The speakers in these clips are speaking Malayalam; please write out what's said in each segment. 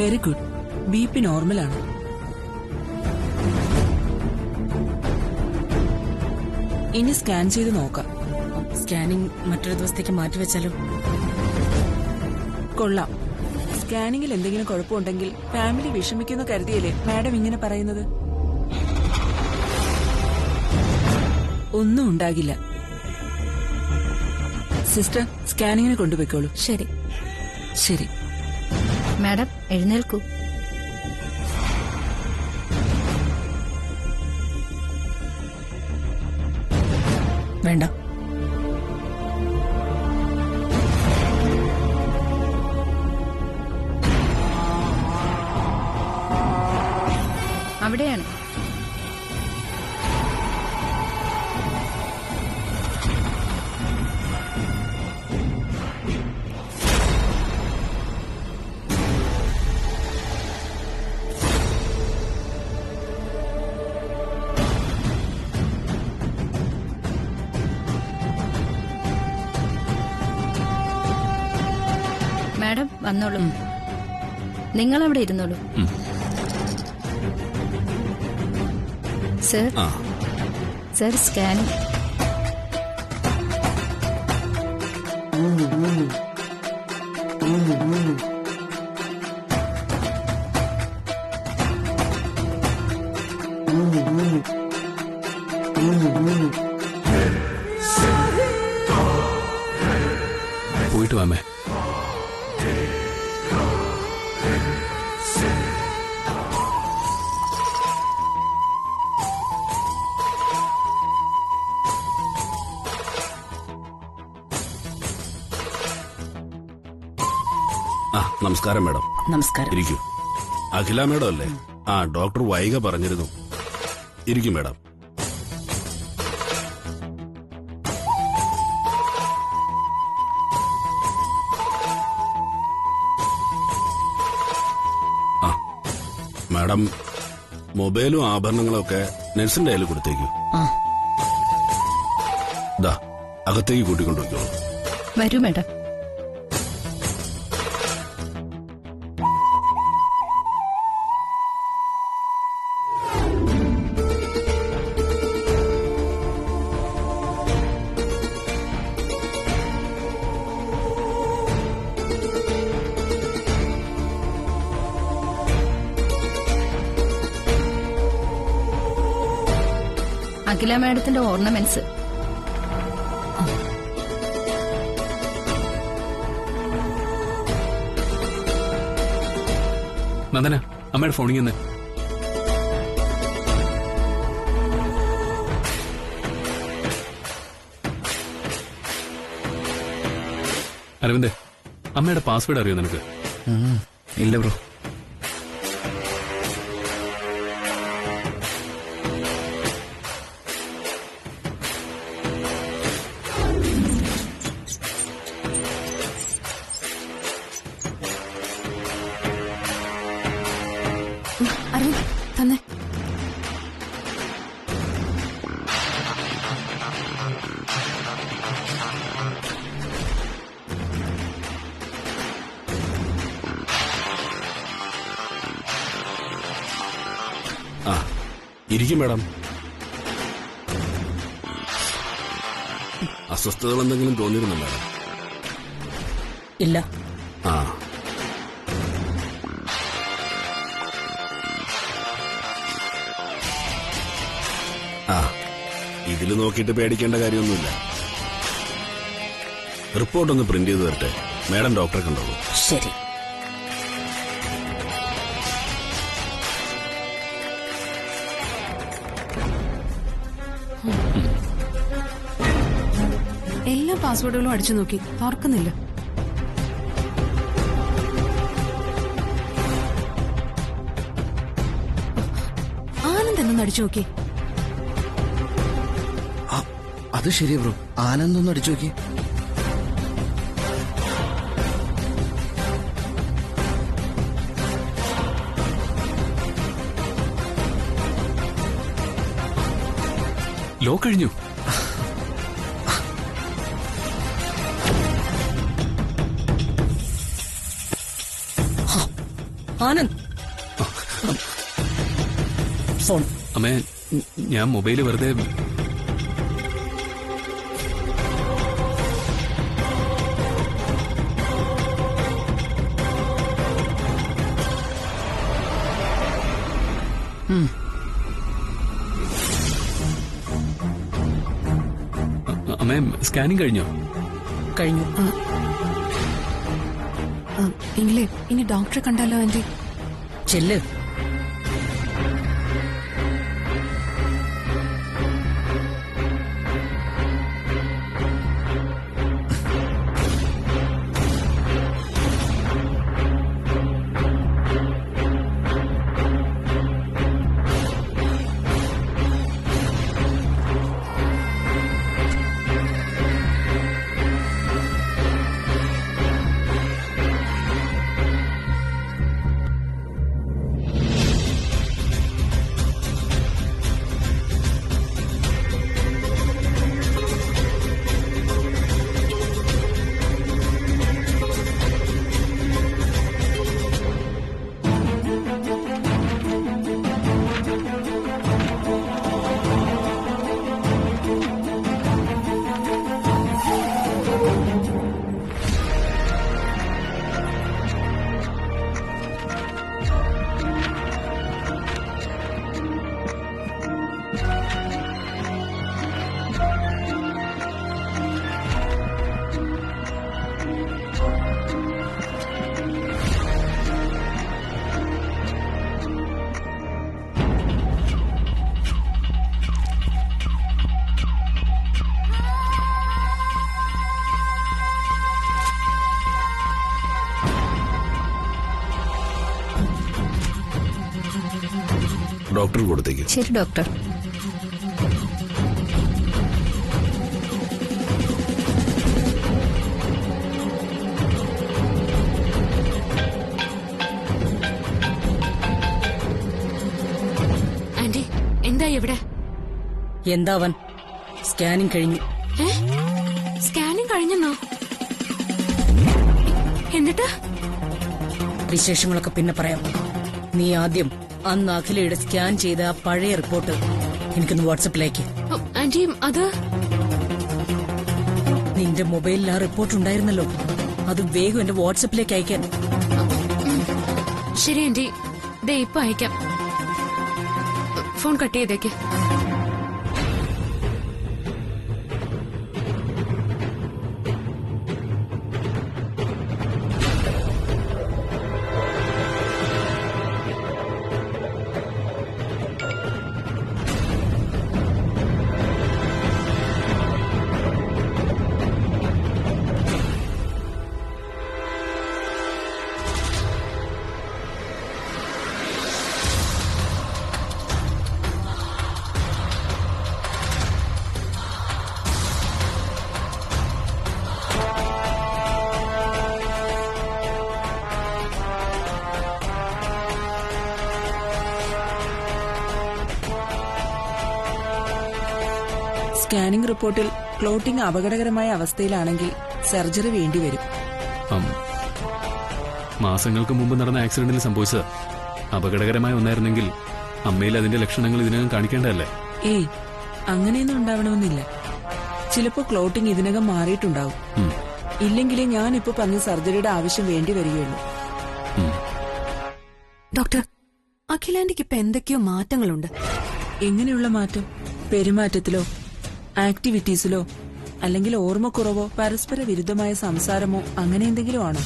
Very good. BP നോർമലാണ്. ഇനി സ്കാൻ ചെയ്ത് നോക്കാം. സ്കാനിംഗ് മറ്റൊരു ദിവസത്തേക്ക് മാറ്റിവെച്ചാലോ? കൊള്ളാം. സ്കാനിങ്ങിൽ എന്തെങ്കിലും കുഴപ്പമുണ്ടെങ്കിൽ ഫാമിലി വിഷമിക്കുന്ന കരുതിയല്ലേ മാഡം ഇങ്ങനെ പറയുന്നത്? ഒന്നും ഉണ്ടാകില്ല. സിസ്റ്റർ, സ്കാനിങ്ങിന് കൊണ്ടുപോയിക്കോളൂ. ശരി ശരി. മാഡം എഴുന്നേൽക്കൂ. വേണ്ട. അവിടെയാണ്. മാഡം വന്നോളൂ. നിങ്ങൾ അവിടെ ഇരുന്നോളൂ. Sir, sir scanning. പോയിട്ട് വാമേ. നമസ്കാരം മാഡം. നമസ്കാരം. ഇരിക്കൂ. അഖില മാഡം അല്ലേ? ഡോക്ടർ വൈഗ പറഞ്ഞിരുന്നു. ഇരിക്കും മാഡം. മാഡം, മൊബൈലും ആഭരണങ്ങളും ഒക്കെ നഴ്സിന്റെ കയ്യിൽ കൊടുത്തേക്കൂ. ദാ അകത്തേക്ക് കൂട്ടിക്കൊണ്ടുവയ്ക്കോളൂ. വരൂ മാഡം. അഖില മാഡത്തിന്റെ ഓർണമെന്റ്സ്. നന്ദന, അമ്മയുടെ ഫോണിൽ നിന്ന്. അരവിന്ദ്, അമ്മയുടെ പാസ്വേഡ് അറിയോ നിനക്ക്? ഇല്ല ബ്രോ. അരവിന്ദ് തന്നെ. ഇരിക്കും മാഡം. അസ്വസ്ഥതകൾ എന്തെങ്കിലും തോന്നിയിരുന്നോ മാഡം? ഇല്ല. ഇതിൽ നോക്കിയിട്ട് പേടിക്കേണ്ട കാര്യമൊന്നുമില്ല. റിപ്പോർട്ടൊന്ന് പ്രിന്റ് ചെയ്ത് തരട്ടെ. മാഡം ഡോക്ടറെ കണ്ടോളൂ. ശരി. എല്ലാ പാസ്വേഡുകളും അടിച്ചു നോക്കി, തുറക്കുന്നില്ല. ആനന്ദ് എന്നൊന്ന് അടിച്ചു നോക്കി. അത് ശരിയാ ബ്രോ. ആനന്ദൊന്നും അടിച്ചു നോക്കി. ലോ കഴിഞ്ഞു. ആനന്ദ് ഫോൺ. അമ്മേ, ഞാൻ മൊബൈല് വെറുതെ അമ്മേ, സ്കാനിങ് കഴിഞ്ഞോ? കഴിഞ്ഞു. എങ്കിലേ ഇനി ഡോക്ടറെ കണ്ടാലോ ആന്റി? ചെല്ല്. ഡോക്ടർ കൊടുത്തേക്ക്. ശരി ഡോക്ടർ. ആന്റി എന്തായി എവിടെ? എന്താവൻ? സ്കാനിങ് കഴിഞ്ഞു. സ്കാനിങ് കഴിഞ്ഞെന്നോ? എന്നിട്ട് വിശേഷങ്ങളൊക്കെ പിന്നെ പറയാം. നീ ആദ്യം അന്ന് അഖിലയുടെ സ്കാൻ ചെയ്ത ആ പഴയ റിപ്പോർട്ട് എനിക്കൊന്ന് വാട്സപ്പിലേക്ക്. ആന്റി അത് നിന്റെ മൊബൈലിൽ ആ റിപ്പോർട്ട് ഉണ്ടായിരുന്നല്ലോ, അത് വേഗം എന്റെ വാട്സപ്പിലേക്ക് അയക്കാൻ. ശരി ആന്റി, ദേ ഇപ്പൊ അയക്കാം. ഫോൺ കട്ട് ചെയ്തേക്ക്. സ്കാനിംഗ് റിപ്പോർട്ടിൽ ക്ലോട്ടിംഗ് അപകടകരമായ അവസ്ഥയിലാണെങ്കിൽ സർജറി വേണ്ടിവരും. മാസങ്ങൾക്ക് മുമ്പ് നടന്ന ആക്സിഡന്റിൽ സംഭവിച്ചത് അപകടകരമായ ഒന്നായിരുന്നെങ്കിൽ അമ്മയിൽ അതിന്റെ ലക്ഷണങ്ങൾ ഇതിനകം കാണിക്കേണ്ടതല്ലേ? ഏയ്, അങ്ങനെയൊന്നും ഉണ്ടാവണമെന്നില്ല. ചിലപ്പോ ക്ലോട്ടിംഗ് ഇതിനകം മാറിയിട്ടുണ്ടാവും. ഇല്ലെങ്കിലേ ഞാൻ ഇപ്പൊ പറഞ്ഞ സർജറിയുടെ ആവശ്യം വേണ്ടി വരികയുള്ളൂ. ഡോക്ടർ, അഖിലാന്റിക്ക് ഇപ്പൊ എന്തൊക്കെയോ മാറ്റങ്ങളുണ്ട്. എങ്ങനെയുള്ള മാറ്റം? പെരുമാറ്റത്തിലോ ആക്ടിവിറ്റീസിലോ അല്ലെങ്കിൽ ഓർമ്മക്കുറവോ പരസ്പര വിരുദ്ധമായ സംസാരമോ അങ്ങനെ എന്തെങ്കിലും ആണോ?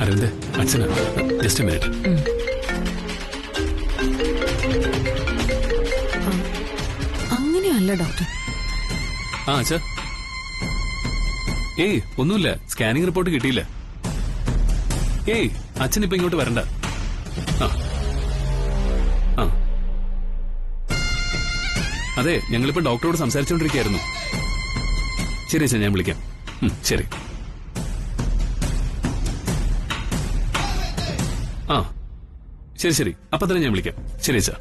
അരവിന്ദ്, അച്ഛനാ. Just minute. അങ്ങനെയല്ല ഡോക്ടർ. ആ അച്ഛാ. ഏയ് ഒന്നുമില്ല, സ്കാനിംഗ് റിപ്പോർട്ട് കിട്ടിയില്ല. ഏയ് അച്ഛൻ ഇപ്പൊ ഇങ്ങോട്ട് വരണ്ട. ആ ആ അതെ, ഞങ്ങളിപ്പോ ഡോക്ടറോട് സംസാരിച്ചുകൊണ്ടിരിക്കുകയായിരുന്നു. ശരി അച്ഛാ, ഞാൻ വിളിക്കാം. ശരി. ആ ശരി ശരി, അപ്പൊ തന്നെ ഞാൻ വിളിക്കാം. ശരി അച്ഛാ.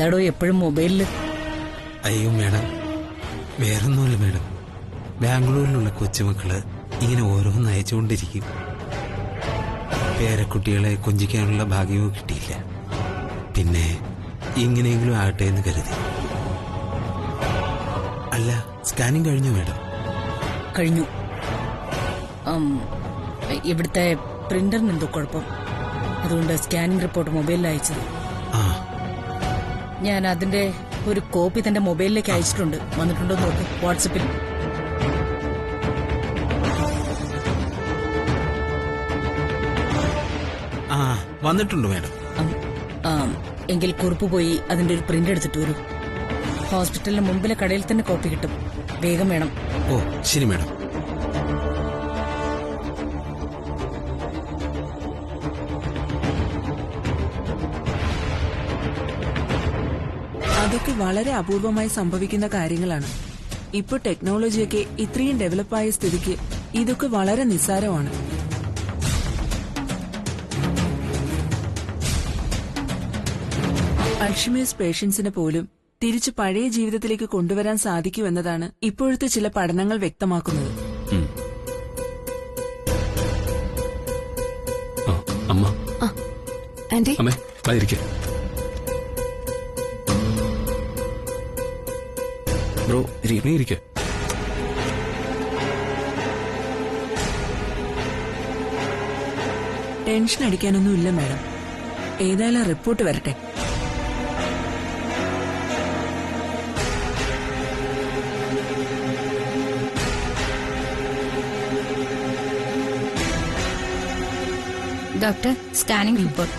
എന്താടോ എപ്പോഴും മൊബൈലില്? അയ്യോ മേഡം, വേറൊന്നുമില്ല മേഡം. ബാംഗ്ലൂരിലുള്ള കൊച്ചുമക്കള് ഇങ്ങനെ ഓരോന്ന് അയച്ചുകൊണ്ടിരിക്കും. പേരക്കുട്ടികളെ കൊഞ്ചിക്കാനുള്ള ഭാഗ്യവും കിട്ടിയില്ല. പിന്നെ ഇങ്ങനെയെങ്കിലും ആകട്ടെ എന്ന് കരുതി. അല്ല, സ്കാനിങ് കഴിഞ്ഞു മേഡം? കഴിഞ്ഞു. ഇവിടുത്തെ പ്രിന്ററിന് എന്തോ കുഴപ്പം, അതുകൊണ്ട് സ്കാനിംഗ് റിപ്പോർട്ട് മൊബൈലിൽ അയച്ചത്. ആ, ഞാൻ അതിന്റെ ഒരു കോപ്പി തന്റെ മൊബൈലിലേക്ക് അയച്ചിട്ടുണ്ട്. വന്നിട്ടുണ്ടോ നോക്ക് വാട്സപ്പിൽ. ആ വന്നിട്ടുണ്ട് മേഡം. എങ്കിൽ കുറിപ്പ് പോയി അതിന്റെ ഒരു പ്രിന്റ് എടുത്തിട്ട് വരൂ. ഹോസ്പിറ്റലിന് മുമ്പിലെ കടയിൽ തന്നെ കോപ്പി കിട്ടും. വേഗം വേണം. ഓ ശരി മേഡം. അതൊക്കെ വളരെ അപൂർവമായി സംഭവിക്കുന്ന കാര്യങ്ങളാണ്. ഇപ്പൊ ടെക്നോളജിയൊക്കെ ഇത്രയും ഡെവലപ്പായ സ്ഥിതിക്ക് ഇതൊക്കെ വളരെ നിസ്സാരമാണ്. അൾഷിമേഴ്സ് പേഷ്യൻസിന് പോലും തിരിച്ചു പഴയ ജീവിതത്തിലേക്ക് കൊണ്ടുവരാൻ സാധിക്കുമെന്നതാണ് ഇപ്പോഴത്തെ ചില പഠനങ്ങൾ വ്യക്തമാക്കുന്നത്. അമ്മ, ആന്റി, അമ്മേ ഇരിക്കെ. ബ്രോ നീ ഇരിക്കെ. ടെൻഷൻ അടിക്കാനൊന്നുമില്ല മാഡം. ഏതായാലും റിപ്പോർട്ട് വരട്ടെ. Doctor, scanning report.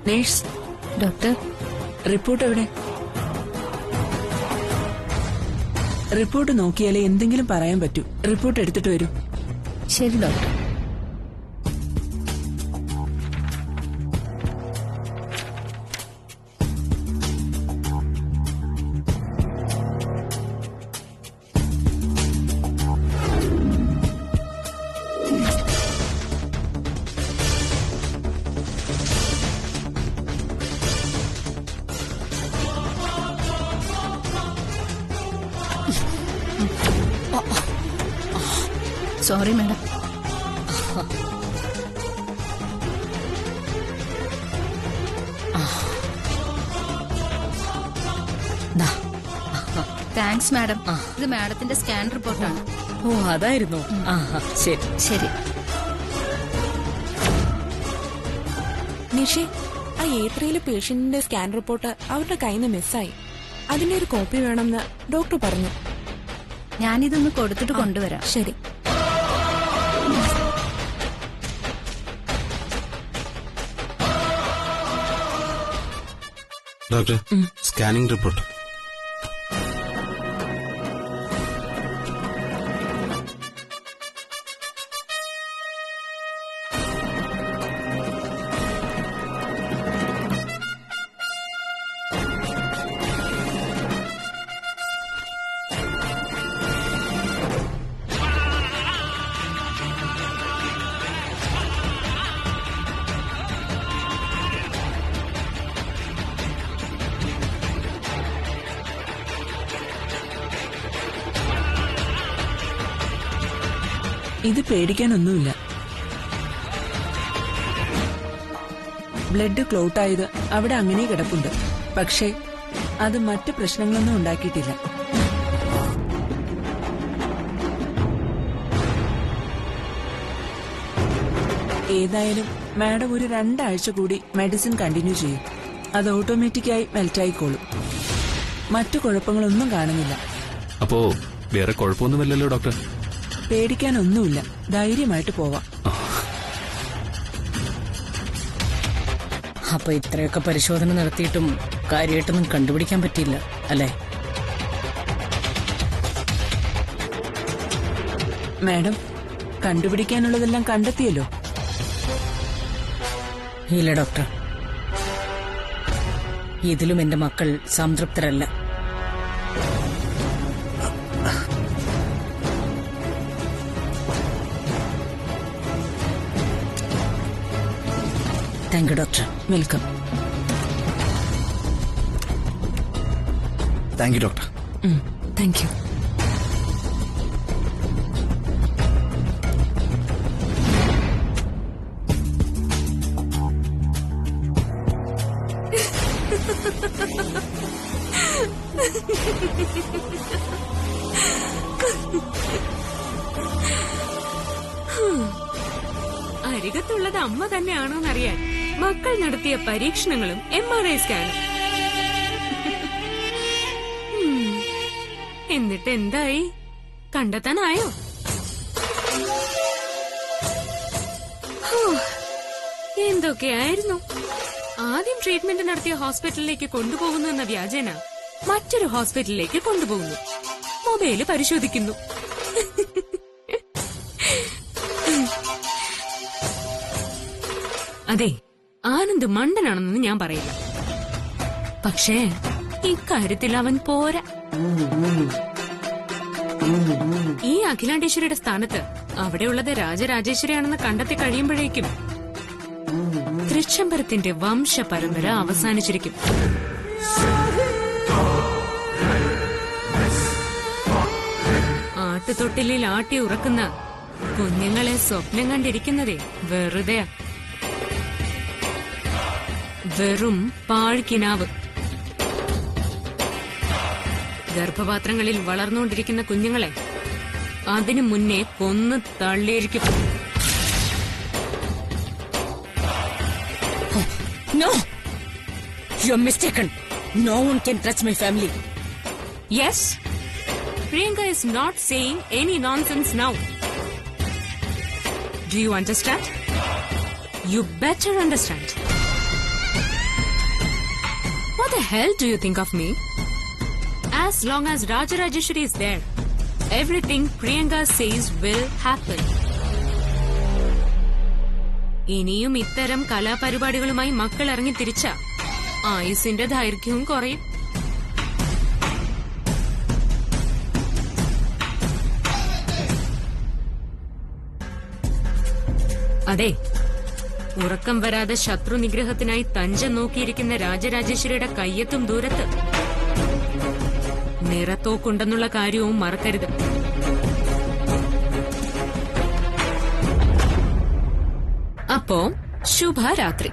Nurse, doctor, report എവിടെ? റിപ്പോർട്ട് നോക്കിയാലേ എന്തെങ്കിലും പറയാൻ പറ്റൂ. റിപ്പോർട്ട് എടുത്തിട്ട് വരൂ. ശരി doctor. Sorry madam. Thanks madam. ഇത് മാഡത്തിന്റെ സ്കാൻ റിപ്പോർട്ടാണ്. ഓ അതായിരുന്നു. ശരി ശരി. നിഷി, ആ ഏപ്രിലെ പേഷ്യന്റിന്റെ സ്കാൻ റിപ്പോർട്ട് അവരുടെ കയ്യിൽ നിന്ന് മിസ്സായി. അതിന്റെ ഒരു കോപ്പി വേണമെന്ന് ഡോക്ടർ പറഞ്ഞു. ഞാനിതൊന്ന് കൊടുത്തിട്ട് കൊണ്ടുവരാം. ശരി. Doctor, scanning report. ഇത് പേടിക്കാനൊന്നുമില്ല. ബ്ലഡ് ക്ലോട്ടായത് അവിടെ അങ്ങനെ കിടപ്പുണ്ട്. പക്ഷേ അത് മറ്റ് പ്രശ്നങ്ങളൊന്നും ഉണ്ടാക്കിയിട്ടില്ല. ഏതായാലും മാഡം ഒരു 2 ആഴ്ച കൂടി മെഡിസിൻ കണ്ടിന്യൂ ചെയ്യും. അത് ഓട്ടോമാറ്റിക്കായി മെൽറ്റായിക്കോളും. മറ്റു കുഴപ്പങ്ങളൊന്നും കാണുന്നില്ല. അപ്പോ വേറെ കുഴപ്പമൊന്നുമില്ലല്ലോ ഡോക്ടർ? പേടിക്കാനൊന്നുമില്ല, ധൈര്യമായിട്ട് പോവാം. അപ്പൊ ഇത്രയൊക്കെ പരിശോധന നടത്തിയിട്ടും കാര്യമായിട്ടൊന്നും കണ്ടുപിടിക്കാൻ പറ്റിയില്ല അല്ലേ? മാഡം, കണ്ടുപിടിക്കാനുള്ളതെല്ലാം കണ്ടെത്തിയല്ലോ? ഇല്ല ഡോക്ടർ, ഇതിലും എന്റെ മക്കൾ സംതൃപ്തരല്ല. Thank you doctor. Welcome. Thank you doctor. Thank you. അരികത്തുള്ളത് അമ്മ തന്നെയാണോന്നറിയാൻ മക്കൾ നടത്തിയ പരീക്ഷണങ്ങളും MRI സ്കാനും. എന്നിട്ട് എന്തായി? കണ്ടെത്താനായോ? എന്തൊക്കെയായിരുന്നു? ആദ്യം ട്രീറ്റ്മെന്റ് നടത്തിയ ഹോസ്പിറ്റലിലേക്ക് കൊണ്ടുപോകുന്നു എന്ന വ്യാജേന മറ്റൊരു ഹോസ്പിറ്റലിലേക്ക് കൊണ്ടുപോകുന്നു. മൊബൈല് പരിശോധിക്കുന്നു. അതെ, ആനന്ദ് മണ്ടനാണെന്ന് ഞാൻ പറയില്ല. പക്ഷേ ഇക്കാര്യത്തിൽ അവൻ പോരാ. ഈ അഖിലാണ്ടേശ്വരിയുടെ സ്ഥാനത്ത് അവിടെയുള്ളത് രാജരാജേശ്വരിയാണെന്ന് കണ്ടെത്തി കഴിയുമ്പോഴേക്കും തൃച്ചംബരത്തിന്റെ വംശ പരമ്പര അവസാനിച്ചിരിക്കും. ആട്ടുതൊട്ടിലിൽ ആട്ടി ഉറക്കുന്ന കുഞ്ഞുങ്ങളെ സ്വപ്നം കണ്ടിരിക്കുന്നതേ വെറുതെ. വെറും പാഴ്ക്കിനാവ്. ഗർഭപാത്രങ്ങളിൽ വളർന്നുകൊണ്ടിരിക്കുന്ന കുഞ്ഞുങ്ങളെ അതിനു മുന്നേ കൊന്നു തള്ളിയിരിക്കും. No! You're mistaken. No one can touch my family. Yes, Priyanka is not saying any nonsense now. Do you understand? You better understand. What the hell do you think of me? As long as Rajarajeshwari is there, everything Priyanka says will happen. ഇനിയും ഇത്തരം കലാപരിപാടികളുമായി മക്കൾ ഇറങ്ങി തിരിച്ച ആയുസിന്റെ ദൈർഘ്യവും കുറയും. അതെ, ഉറക്കം വരാതെ ശത്രു നിഗ്രഹത്തിനായി തഞ്ചം നോക്കിയിരിക്കുന്ന രാജരാജേശ്വരിയുടെ കയ്യെത്തും ദൂരത്ത് നിറത്തോക്കുണ്ടെന്നുള്ള കാര്യവും മറക്കരുത്. അപ്പോ ശുഭരാത്രി.